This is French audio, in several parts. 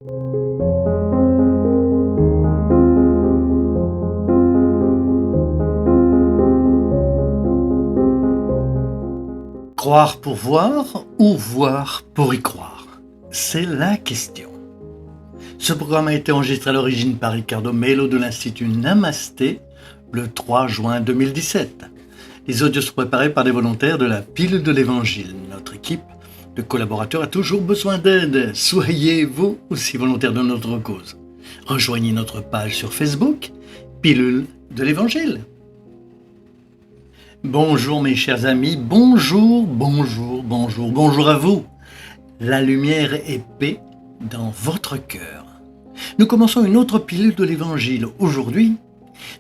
Croire pour voir ou voir pour y croire? C'est la question. Ce programme a été enregistré à l'origine par Ricardo Melo de l'Institut Namasté le 3 juin 2017. Les audios sont préparés par des volontaires de la Pilule de l'Évangile. Notre équipe de collaborateurs a toujours besoin d'aide. Soyez vous aussi volontaires de notre cause. Rejoignez notre page sur Facebook, Pilule de l'Évangile. Bonjour mes chers amis, bonjour à vous. La lumière est paix dans votre cœur. Nous commençons une autre pilule de l'Évangile. Aujourd'hui,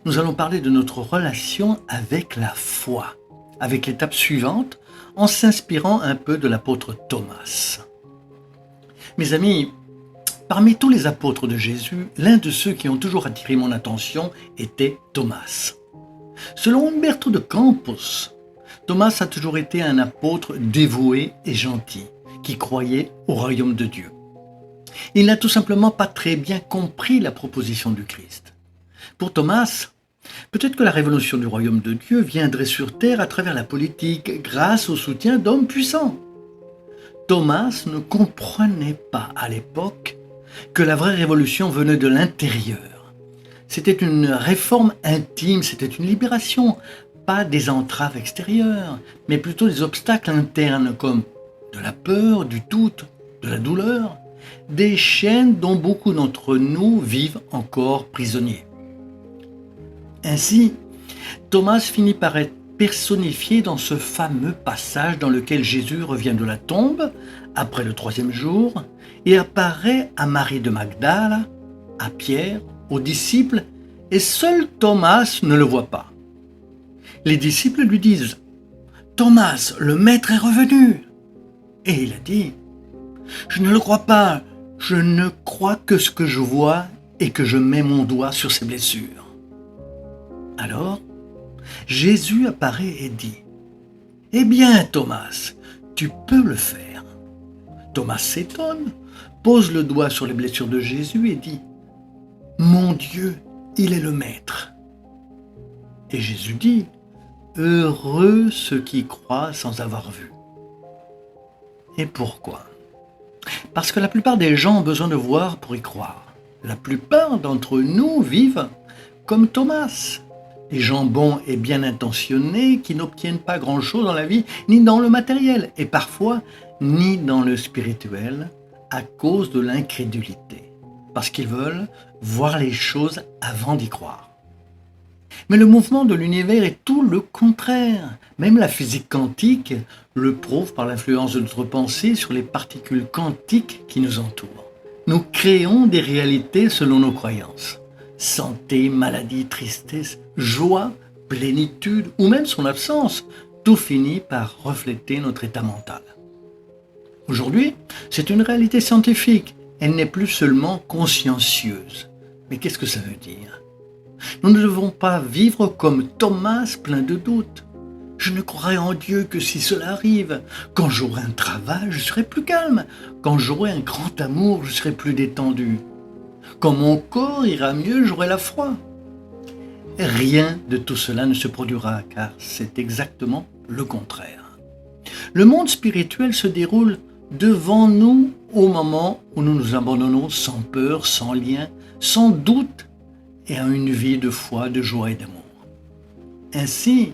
nous allons parler de notre relation avec la foi, avec l'étape suivante, en s'inspirant un peu de l'apôtre Thomas. Mes amis, parmi tous les apôtres de Jésus, l'un de ceux qui ont toujours attiré mon attention était Thomas. Selon Umberto de Campos, Thomas a toujours été un apôtre dévoué et gentil, qui croyait au royaume de Dieu. Il n'a tout simplement pas très bien compris la proposition du Christ. Pour Thomas, peut-être que la révolution du royaume de Dieu viendrait sur terre à travers la politique, grâce au soutien d'hommes puissants. Thomas ne comprenait pas à l'époque que la vraie révolution venait de l'intérieur. C'était une réforme intime, c'était une libération, pas des entraves extérieures, mais plutôt des obstacles internes comme de la peur, du doute, de la douleur, des chaînes dont beaucoup d'entre nous vivent encore prisonniers. Ainsi, Thomas finit par être personnifié dans ce fameux passage dans lequel Jésus revient de la tombe après le 3e jour et apparaît à Marie de Magdala, à Pierre, aux disciples, et seul Thomas ne le voit pas. Les disciples lui disent « Thomas, le Maître est revenu !» Et il a dit « Je ne le crois pas, je ne crois que ce que je vois et que je mets mon doigt sur ses blessures. » Alors, Jésus apparaît et dit « Eh bien, Thomas, tu peux le faire. » Thomas s'étonne, pose le doigt sur les blessures de Jésus et dit « Mon Dieu, il est le Maître. » Et Jésus dit « Heureux ceux qui croient sans avoir vu. » Et pourquoi ? Parce que la plupart des gens ont besoin de voir pour y croire. La plupart d'entre nous vivent comme Thomas, des gens bons et bien intentionnés qui n'obtiennent pas grand-chose dans la vie, ni dans le matériel, et parfois ni dans le spirituel, à cause de l'incrédulité, parce qu'ils veulent voir les choses avant d'y croire. Mais le mouvement de l'univers est tout le contraire. Même la physique quantique le prouve par l'influence de notre pensée sur les particules quantiques qui nous entourent. Nous créons des réalités selon nos croyances. Santé, maladie, tristesse, joie, plénitude ou même son absence, tout finit par refléter notre état mental. Aujourd'hui, c'est une réalité scientifique. Elle n'est plus seulement consciencieuse. Mais qu'est-ce que ça veut dire ? Nous ne devons pas vivre comme Thomas plein de doutes. Je ne croirai en Dieu que si cela arrive. Quand j'aurai un travail, je serai plus calme. Quand j'aurai un grand amour, je serai plus détendu. Quand mon corps ira mieux, j'aurai la foi. Rien de tout cela ne se produira, car c'est exactement le contraire. Le monde spirituel se déroule devant nous au moment où nous nous abandonnons sans peur, sans lien, sans doute et à une vie de foi, de joie et d'amour. Ainsi,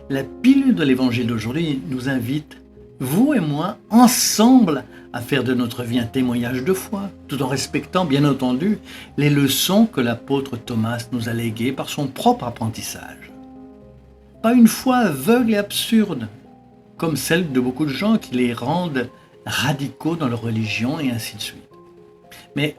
la pilule de l'Évangile d'aujourd'hui nous invite, vous et moi, ensemble, à faire de notre vie un témoignage de foi, tout en respectant, bien entendu, les leçons que l'apôtre Thomas nous a léguées par son propre apprentissage. Pas une foi aveugle et absurde, comme celle de beaucoup de gens qui les rendent radicaux dans leur religion et ainsi de suite. Mais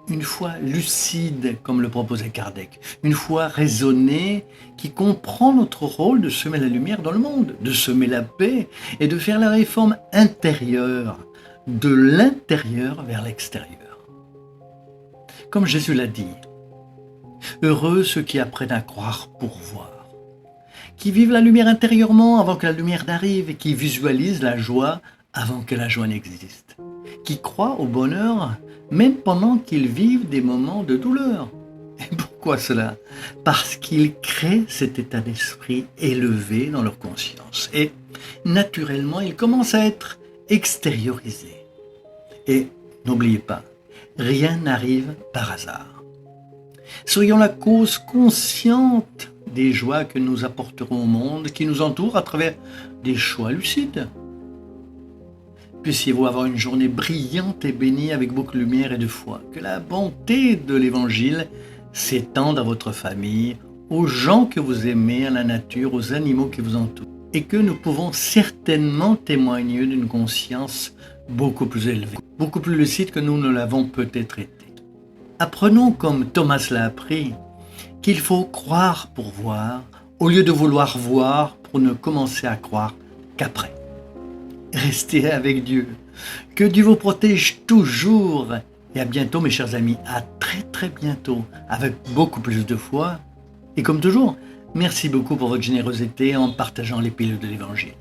une foi lucide, comme le proposait Kardec, une foi raisonnée qui comprend notre rôle de semer la lumière dans le monde, de semer la paix et de faire la réforme intérieure, de l'intérieur vers l'extérieur. Comme Jésus l'a dit, heureux ceux qui apprennent à croire pour voir, qui vivent la lumière intérieurement avant que la lumière n'arrive et qui visualisent la joie avant que la joie n'existe. qui croient au bonheur même pendant qu'ils vivent des moments de douleur. Et pourquoi cela? Parce qu'ils créent cet état d'esprit élevé dans leur conscience. Et naturellement, il commence à être extériorisé. Et n'oubliez pas, rien n'arrive par hasard. Soyons la cause consciente des joies que nous apporterons au monde qui nous entoure à travers des choix lucides. Puissiez-vous avoir une journée brillante et bénie avec beaucoup de lumière et de foi. Que la bonté de l'Évangile s'étende à votre famille, aux gens que vous aimez, à la nature, aux animaux qui vous entourent. Et que nous pouvons certainement témoigner d'une conscience beaucoup plus élevée, beaucoup plus lucide que nous ne l'avons peut-être été. Apprenons, comme Thomas l'a appris, qu'il faut croire pour voir, au lieu de vouloir voir pour ne commencer à croire qu'après. Restez avec Dieu. Que Dieu vous protège toujours. Et à bientôt mes chers amis, à très très bientôt, avec beaucoup plus de foi. Et comme toujours, merci beaucoup pour votre générosité en partageant les pilules de l'Évangile.